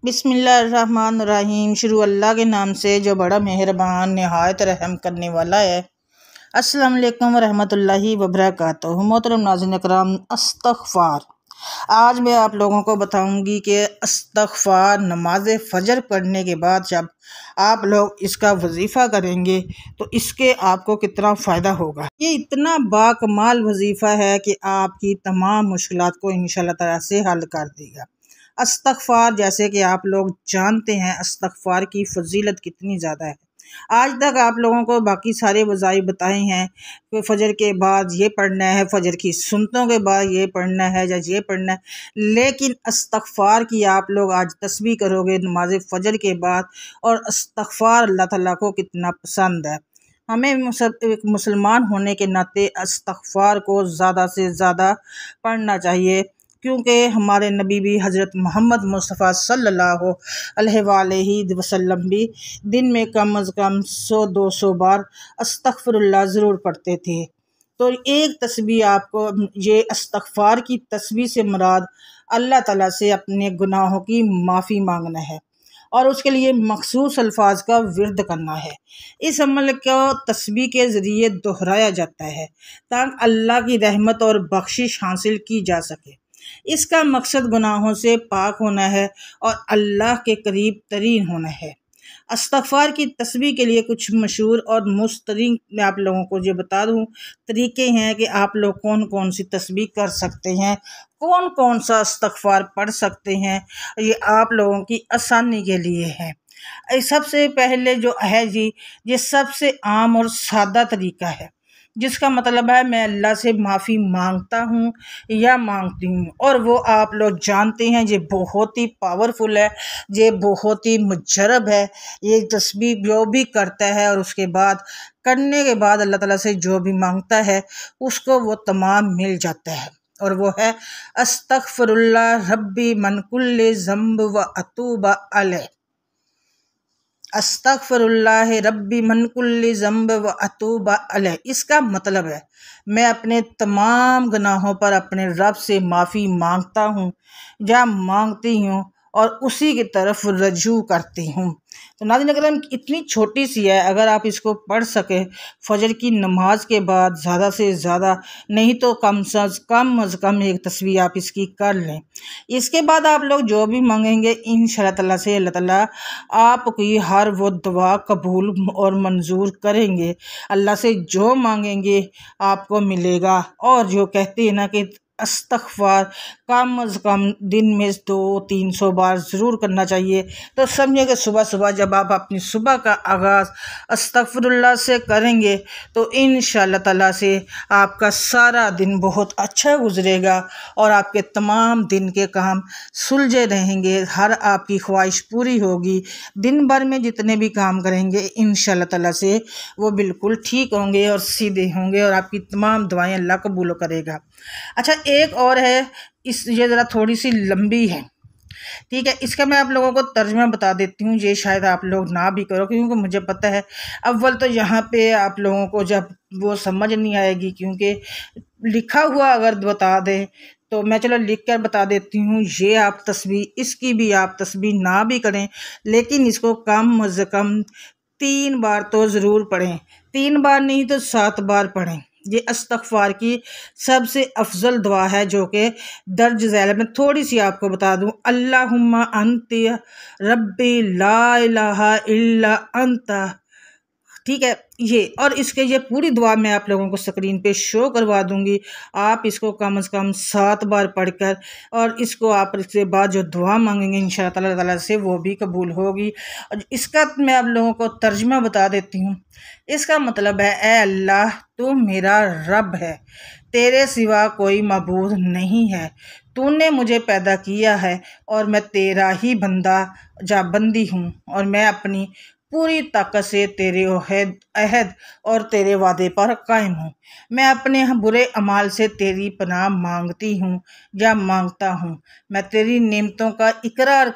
बिस्मिल्लाहिर्रहमानिर्रहीम। शुरू अल्लाह के नाम से जो बड़ा मेहरबान नहायत रहम करने वाला है। अस्सलाम वालेकुम वरहमतुल्लाहि वबरकातुहू। मोहतरम नाज़रीन इकराम, इस्तग़फ़ार। आज मैं आप लोगों को बताऊंगी कि इस्तग़फ़ार नमाज फ़जर पढ़ने के बाद जब आप लोग इसका वजीफ़ा करेंगे तो इसके आपको कितना फ़ायदा होगा। ये इतना बाकमाल वजीफ़ा है कि आपकी तमाम मुश्किलात को इंशाअल्लाह ताला से हल कर देगा। इस्तग़फ़ार, जैसे कि आप लोग जानते हैं इस्तग़फ़ार की फ़जीलत कितनी ज़्यादा है। आज तक आप लोगों को बाकी सारे वज़ाइफ़ बताए हैं कि फ़जर के बाद ये पढ़ना है, फ़जर की सुन्नतों के बाद ये पढ़ना है या ये पढ़ना है, लेकिन इस्तग़फ़ार की आप लोग आज तस्बीह करोगे नमाज फ़जर के बाद। और इस्तग़फ़ार अल्लाह ताला को कितना पसंद है। हमें एक मुसलमान होने के नाते इस्तग़फ़ार को ज़्यादा से ज़्यादा पढ़ना चाहिए, क्योंकि हमारे नबी भी हज़रत मोहम्मद मुस्तफ़ा सल्लल्लाहु अलैहि वसल्लम भी दिन में कम अज़ कम 100-200 बार अस्तग़फ़िरुल्लाह ज़रूर पढ़ते थे। तो एक तस्बीह, आपको ये इस्तग़फ़ार की तस्बीह से मुराद अल्लाह ताला से अपने गुनाहों की माफ़ी मांगना है और उसके लिए मखसूस अल्फाज का विर्द करना है। इस अमल को तस्बीह के ज़रिए दोहराया जाता है ताकि अल्लाह की रहमत और बख्शिश हासिल की जा सके। इसका मकसद गुनाहों से पाक होना है और अल्लाह के करीब तरीन होना है। इस्तग़फ़ार की तस्बीह के लिए कुछ मशहूर और मुस्तरीन मैं आप लोगों को ये बता दूं तरीके हैं कि आप लोग कौन कौन सी तस्बीह कर सकते हैं, कौन कौन सा इस्तग़फ़ार पढ़ सकते हैं। ये आप लोगों की आसानी के लिए है। सबसे पहले जो है जी, ये सबसे आम और सादा तरीका है, जिसका मतलब है मैं अल्लाह से माफ़ी मांगता हूँ या मांगती हूँ। और वो आप लोग जानते हैं ये बहुत ही पावरफुल है, ये बहुत ही मुजरब है। ये तस्बीह जो भी करता है और उसके बाद करने के बाद अल्लाह ताला से जो भी मांगता है उसको वो तमाम मिल जाता है। और वो है अस्तग़फ़िरुल्लाह रब्बी मन कुल्लि ज़ंब व अतूब अलैह। अस्तग़फ़िरुल्लाह रब्बी मन कुल्लि ज़ंब व अतूब अलैह। इसका मतलब है मैं अपने तमाम गुनाहों पर अपने रब से माफ़ी मांगता हूँ या मांगती हूँ और उसी की तरफ रजू करती हूँ। तो नाज़रीन करम, इतनी छोटी सी है, अगर आप इसको पढ़ सके फ़जर की नमाज के बाद ज़्यादा से ज़्यादा नहीं तो कम से कम एक तस्बीह आप इसकी कर लें। इसके बाद आप लोग जो भी मांगेंगे इंशाअल्लाह ताला से अल्लाह ताला आपकी हर वो दुआ कबूल और मंजूर करेंगे। अल्लाह से जो मांगेंगे आपको मिलेगा। और जो कहते हैं ना कि इस्तग़फ़ार कम अज़ कम दिन में 200-300 बार ज़रूर करना चाहिए। तो समझिए कि सुबह सुबह जब आप अपनी सुबह का आगाज़ अस्तग़फ़िरुल्लाह से करेंगे तो इंशाअल्लाह ताला से आपका सारा दिन बहुत अच्छा गुजरेगा और आपके तमाम दिन के काम सुलझे रहेंगे, हर आपकी ख्वाहिश पूरी होगी। दिन भर में जितने भी काम करेंगे इंशाअल्लाह ताला से वो बिल्कुल ठीक होंगे और सीधे होंगे और आपकी तमाम दुआएं अल्लाह कबूल करेगा। अच्छा, एक और है, ये ज़रा थोड़ी सी लंबी है, ठीक है। इसका मैं आप लोगों को तर्जुमा बता देती हूँ, ये शायद आप लोग ना भी करो क्योंकि मुझे पता है अव्वल तो यहाँ पे आप लोगों को जब वो समझ नहीं आएगी, क्योंकि लिखा हुआ अगर बता दें तो मैं चलो लिख कर बता देती हूँ। ये आप तस्बीह, इसकी भी आप तस्बीह ना भी करें लेकिन इसको कम अज़ कम 3 बार तो ज़रूर पढ़ें। 3 बार नहीं तो 7 बार पढ़ें। ये इस्तग़फ़ार की सबसे अफजल दुआ है, जो कि दर्ज झैल में थोड़ी सी आपको बता दूं। अल्लाहुम्मा अंती रब्बी ला इलाहा इल्ला अंता, ठीक है। ये और इसके ये पूरी दुआ मैं आप लोगों को स्क्रीन पे शो करवा दूंगी। आप इसको कम से कम 7 बार पढ़कर और इसको आप इसके बाद जो दुआ मांगेंगे इंशाअल्लाह ताला से वो भी कबूल होगी। और इसका मैं आप लोगों को तर्जुमा बता देती हूँ। इसका मतलब है, ए अल्लाह तू मेरा रब है, तेरे सिवा कोई मबूद नहीं है, तूने मुझे पैदा किया है और मैं तेरा ही बंदा या बंदी हूँ और मैं अपनी पूरी ताकत से तेरे अहद और तेरे वादे पर कायम हूँ। मैं अपने बुरे अमाल से तेरी पनाह मांगती हूँ या मांगता हूँ। मैं तेरी नेमतों का इकरार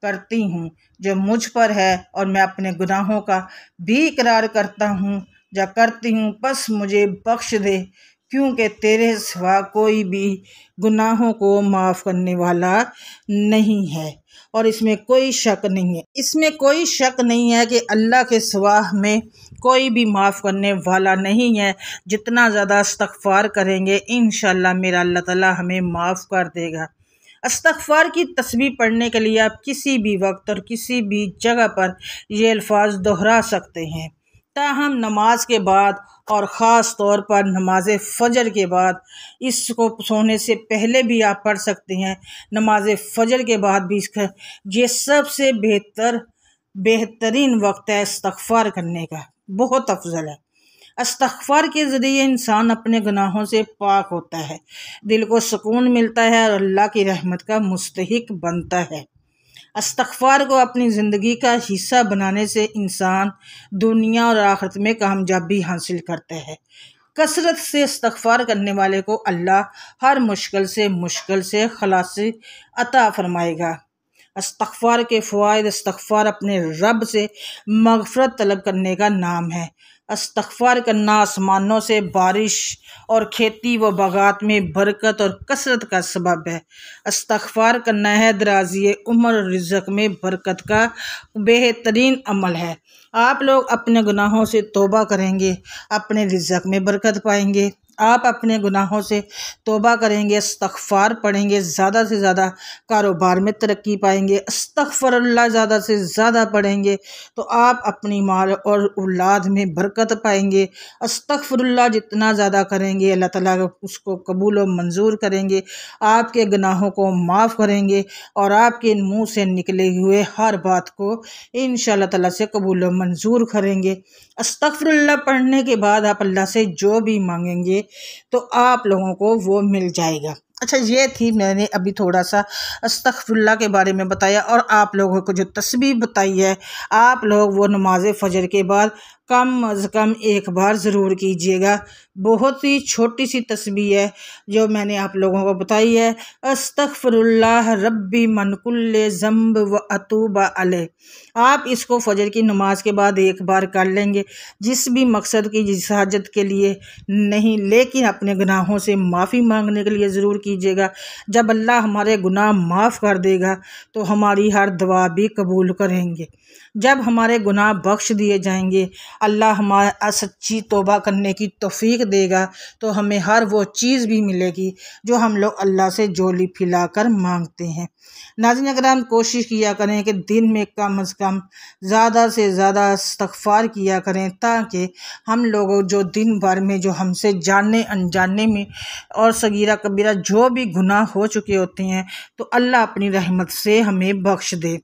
करती हूँ जो मुझ पर है और मैं अपने गुनाहों का भी इकरार करता हूँ या करती हूँ। बस मुझे बख्श दे, क्योंकि तेरे सिवा कोई भी गुनाहों को माफ़ करने वाला नहीं है। और इसमें कोई शक नहीं है, इसमें कोई शक नहीं है कि अल्लाह के सिवा हमें कोई भी माफ़ करने वाला नहीं है। जितना ज़्यादा इस्तग़फ़ार करेंगे इंशाअल्लाह मेरा अल्लाह ताला हमें माफ़ कर देगा। इस्तग़फ़ार की तस्बीह पढ़ने के लिए आप किसी भी वक्त और किसी भी जगह पर ये अल्फाज दोहरा सकते हैं। ताहम नमाज के बाद और ख़ास तौर पर नमाज फ़जर के बाद इसको सोने से पहले भी आप पढ़ सकते हैं, नमाज फ़जर के बाद भी इसका ये सबसे बेहतरीन वक्त है इस्तग़फ़ार करने का, बहुत अफजल है। इस्तग़फ़ार के ज़रिए इंसान अपने गुनाहों से पाक होता है, दिल को सुकून मिलता है और अल्लाह की रहमत का मुस्तहिक बनता है। इस्तग़फ़ार को अपनी ज़िंदगी का हिस्सा बनाने से इंसान दुनिया और आखिरत में कामयाबी हासिल करता है। कसरत से इस्तग़फ़ार करने वाले को अल्लाह हर मुश्किल से खलासी अता फरमाएगा। इस्तग़फ़ार के फ़वाइद, इस्तग़फ़ार अपने रब से मग़फ़िरत तलब करने का नाम है। इस्तग़फ़ार करना आसमानों से बारिश और खेती व बागात में बरकत और कसरत का सबब है। इस्तग़फ़ार करना है दराज़ी उम्र और रिज़्क़ में बरकत का बेहतरीन अमल है। आप लोग अपने गुनाहों से तौबा करेंगे, अपने रिज़्क़ में बरकत पाएंगे। आप अपने गुनाहों से तौबा करेंगे, इस्तग़फ़ार पढ़ेंगे, ज़्यादा से ज़्यादा कारोबार में तरक्की पाएंगे। अस्तग़फ़िरुल्लाह ज़्यादा से ज़्यादा पढ़ेंगे तो आप अपनी माल और औलाद में बरकत पाएंगे। अस्तग़फ़िरुल्लाह जितना ज़्यादा करेंगे अल्लाह ताला उसको कबूल और मंजूर करेंगे, आपके गुनाहों को माफ़ करेंगे और आपके मुँह से निकले हुए हर बात को इंशाअल्लाह ताला से कबूल और मंजूर करेंगे। अस्तग़फ़िरुल्लाह पढ़ने के बाद आप अल्लाह से जो भी मांगेंगे तो आप लोगों को वो मिल जाएगा। अच्छा, ये थी मैंने अभी थोड़ा सा अस्तग़फ़िरुल्लाह के बारे में बताया और आप लोगों को जो तस्बीह बताई है आप लोग वो नमाज फ़जर के बाद कम अज़ कम एक बार ज़रूर कीजिएगा। बहुत ही छोटी सी तस्बीह है जो मैंने आप लोगों को बताई है। अस्तग़फ़िरुल्लाह रब्बी मन कुल्ले ज़ंब व अतूब अलैह। आप इसको फ़जर की नमाज के बाद एक बार कर लेंगे, जिस भी मकसद की, जिस हाजत के लिए नहीं, लेकिन अपने गुनाहों से माफ़ी मांगने के लिए ज़रूर कीजिएगा। जब अल्लाह हमारे गुनाह माफ़ कर देगा तो हमारी हर दुआ भी कबूल करेंगे। जब हमारे गुनाह बख्श दिए जाएंगे, अल्लाह हमारा सच्ची तौबा करने की तौफीक देगा तो हमें हर वो चीज़ भी मिलेगी जो हम लोग अल्लाह से झोली फैलाकर मांगते हैं। नाज़रीन किराम, कोशिश किया करें कि दिन में कम अज़ कम ज़्यादा से ज़्यादा इस्तग़फ़ार किया करें, ताकि हम लोग जो दिन भर में जो हमसे जाने अनजाने में और सगीरा कबीरा जो भी गुनाह हो चुके होते हैं तो अल्लाह अपनी रहमत से हमें बख्श दे।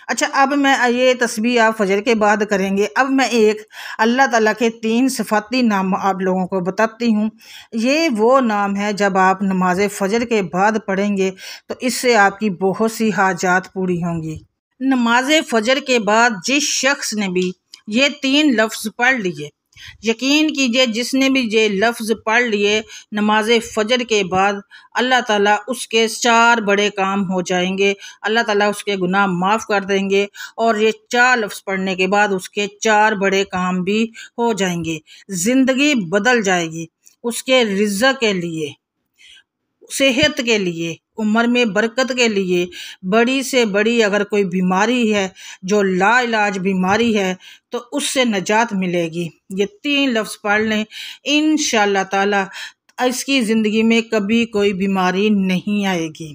अच्छा, अब मैं ये तस्बीह आप फ़जर के बाद करेंगे। अब मैं एक अल्लाह ताला के 3 सिफ़ाती नाम आप लोगों को बताती हूँ। ये वो नाम है जब आप नमाज फ़जर के बाद पढ़ेंगे तो इससे आपकी बहुत सी हाजात पूरी होंगी। नमाज फ़जर के बाद जिस शख्स ने भी ये 3 लफ्ज़ पढ़ लिए, यकीन कीजिए जिसने भी ये लफ्ज़ पढ़ लिए नमाज फ़जर के बाद, अल्लाह ताला उसके 4 बड़े काम हो जाएंगे। अल्लाह ताला उसके गुनाह माफ़ कर देंगे और ये 4 लफ्ज़ पढ़ने के बाद उसके 4 बड़े काम भी हो जाएंगे। ज़िंदगी बदल जाएगी उसके रिज़्क़ के लिए, सेहत के लिए, उम्र में बरकत के लिए। बड़ी से बड़ी अगर कोई बीमारी है जो लाइलाज बीमारी है तो उससे निजात मिलेगी। ये 3 लफ्ज़ पढ़ लें, इंशाअल्लाह ताला इसकी ज़िंदगी में कभी कोई बीमारी नहीं आएगी।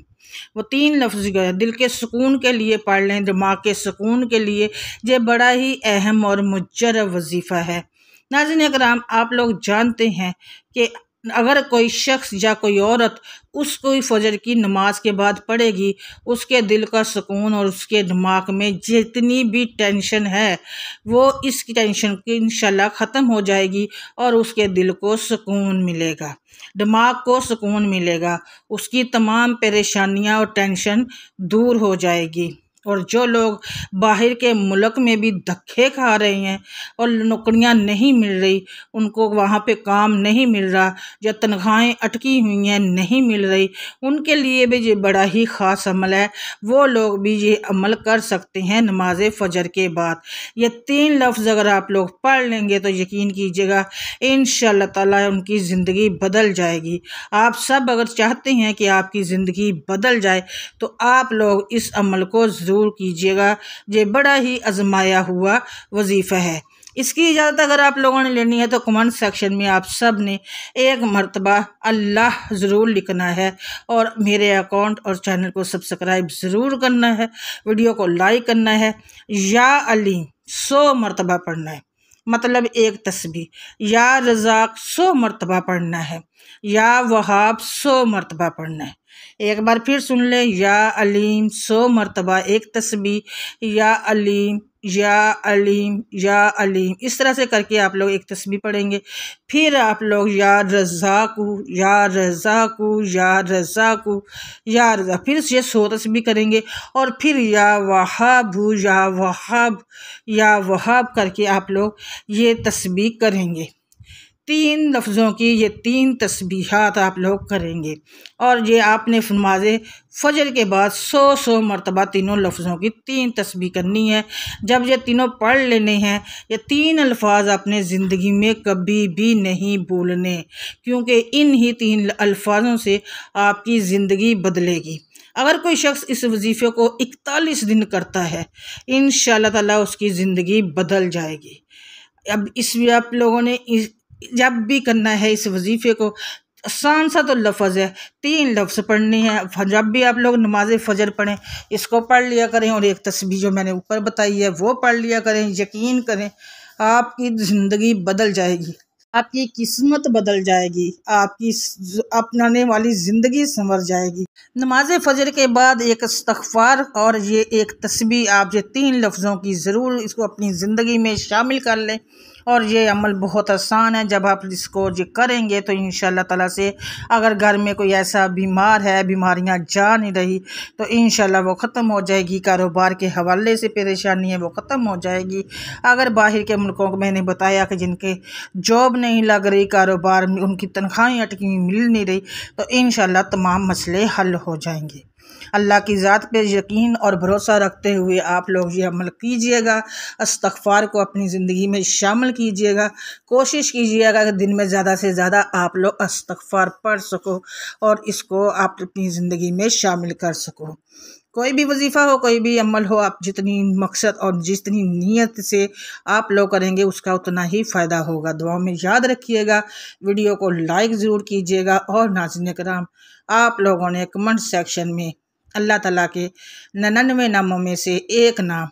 वो 3 लफ्ज़ दिल के सुकून के लिए पढ़ लें, दिमाग के सुकून के लिए। ये बड़ा ही अहम और मुजर्रब वजीफ़ा है। नाज़रीन किराम, आप लोग जानते हैं कि अगर कोई शख्स या कोई औरत उसको फ़जर की नमाज के बाद पढ़ेगी, उसके दिल का सुकून और उसके दिमाग में जितनी भी टेंशन है वो इस टेंशन की इंशाल्लाह ख़त्म हो जाएगी और उसके दिल को सुकून मिलेगा, दिमाग को सुकून मिलेगा, उसकी तमाम परेशानियां और टेंशन दूर हो जाएगी। और जो लोग बाहर के मुल्क में भी धक्के खा रहे हैं और नौकरियां नहीं मिल रही, उनको वहाँ पे काम नहीं मिल रहा, या तनख्वाहें अटकी हुई हैं नहीं मिल रही, उनके लिए भी ये बड़ा ही ख़ास अमल है। वो लोग भी ये अमल कर सकते हैं नमाज फ़जर के बाद। ये 3 लफ्ज़ अगर आप लोग पढ़ लेंगे तो यकीन कीजिएगा इंशाअल्लाह ताला उनकी ज़िंदगी बदल जाएगी। आप सब अगर चाहते हैं कि आपकी ज़िंदगी बदल जाए तो आप लोग इस अमल को ज़रूर कीजिएगा। ये बड़ा ही आजमाया हुआ वजीफ़ा है। इसकी इजाज़त अगर आप लोगों ने लेनी है तो कमेंट सेक्शन में आप सब ने एक मरतबा अल्लाह ज़रूर लिखना है और मेरे अकाउंट और चैनल को सब्सक्राइब ज़रूर करना है, वीडियो को लाइक करना है। या अलीम 100 मरतबा पढ़ना है, मतलब एक तस्बीह। या रज़ाक 100 मरतबा पढ़ना है। या वहाब 100 मरतबा पढ़ना है। एक बार फिर सुन लें, या अलीम 100 मरतबा एक तस्बीह, या अलीम, या अलीम, या अलीम, इस तरह से करके आप लोग एक तस्बीह पढ़ेंगे। फिर आप लोग या रज़ाकू, या रज़ाकू, या रज़ाकू, या रज़ा, फिर ये 100 तस्बीह करेंगे। और फिर या वहाबू, या वहाब, या वहाब करके आप लोग ये तस्बीह करेंगे। 3 लफ्ज़ों की ये 3 तस्बीहात आप लोग करेंगे और ये आपने नमाज फ़जर के बाद 100 मरतबा तीनों लफ्ज़ों की 3 तस्बीह करनी है। जब ये तीनों पढ़ लेने हैं, ये 3 अल्फाज अपने ज़िंदगी में कभी भी नहीं भूलने, क्योंकि इन ही 3 अल्फाजों से आपकी ज़िंदगी बदलेगी। अगर कोई शख्स इस वजीफ़े को 41 दिन करता है, इंशाअल्लाह ताला उसकी ज़िंदगी बदल जाएगी। अब इसमें आप लोगों ने जब भी करना है इस वजीफ़े को, आसान सा तो लफ्ज़ है, 3 लफ्ज़ पढ़ने हैं। जब भी आप लोग नमाज फ़जर पढ़ें, इसको पढ़ लिया करें और एक तस्बीह जो मैंने ऊपर बताई है वो पढ़ लिया करें। यकीन करें आपकी ज़िंदगी बदल जाएगी, आपकी किस्मत बदल जाएगी, आपकी अपनाने वाली ज़िंदगी संवर जाएगी। नमाज फ़जर के बाद एक इस्तग़फ़ार और ये एक तस्बीह, आप ये 3 लफ्ज़ों की ज़रूर इसको अपनी ज़िंदगी में शामिल कर लें। और ये अमल बहुत आसान है। जब आप इसको ये करेंगे तो इंशाअल्लाह ताला से, अगर घर में कोई ऐसा बीमार है, बीमारियां जा नहीं रही, तो इंशाअल्लाह वो ख़त्म हो जाएगी। कारोबार के हवाले से परेशानी है वो ख़त्म हो जाएगी। अगर बाहर के मुल्कों को मैंने बताया कि जिनके जॉब नहीं लग रही, कारोबार में उनकी तनख्वाहें अटकी हुई मिल नहीं रही, तो इंशाअल्लाह तमाम मसले हल हो जाएंगे। अल्लाह की ज़ात पे यकीन और भरोसा रखते हुए आप लोग ये अमल कीजिएगा। इस्तग़फ़ार को अपनी ज़िंदगी में शामिल कीजिएगा। कोशिश कीजिएगा कि दिन में ज़्यादा से ज़्यादा आप लोग इस्तग़फ़ार पढ़ सको और इसको आप अपनी ज़िंदगी में शामिल कर सको। कोई भी वजीफ़ा हो, कोई भी अमल हो, आप जितनी मकसद और जितनी नीयत से आप लोग करेंगे उसका उतना ही फ़ायदा होगा। दुआ में याद रखिएगा। वीडियो को लाइक ज़रूर कीजिएगा और नाज़रीन किराम, आप लोगों ने कमेंट सेक्शन में अल्लाह ताला के 99 नामों में से एक नाम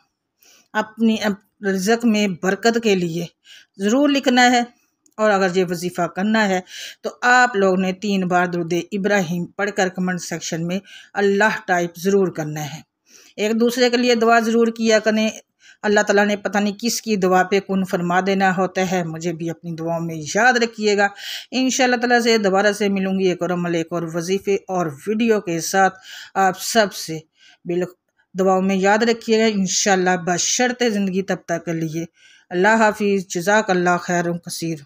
अपनी रिज़्क़ में बरकत के लिए ज़रूर लिखना है। और अगर ये वजीफ़ा करना है तो आप लोग ने 3 बार दुरूद इब्राहिम पढ़कर कमेंट सेक्शन में अल्लाह टाइप ज़रूर करना है। एक दूसरे के लिए दुआ ज़रूर किया करें। अल्लाह ताला ने पता नहीं किसकी दुआ पे कुन फरमा देना होता है। मुझे भी अपनी दुआओं में याद रखिएगा। इंशाअल्लाह ताला से दोबारा से मिलूँगी एक और अमल, एक और वजीफ़े और वीडियो के साथ। आप सब से दुआओं में याद रखिएगा इंशाअल्लाह, बशर्ते ज़िंदगी तब तक के लिए। अल्लाह हाफिज़। जज़ाकल्लाह खैर कसीर।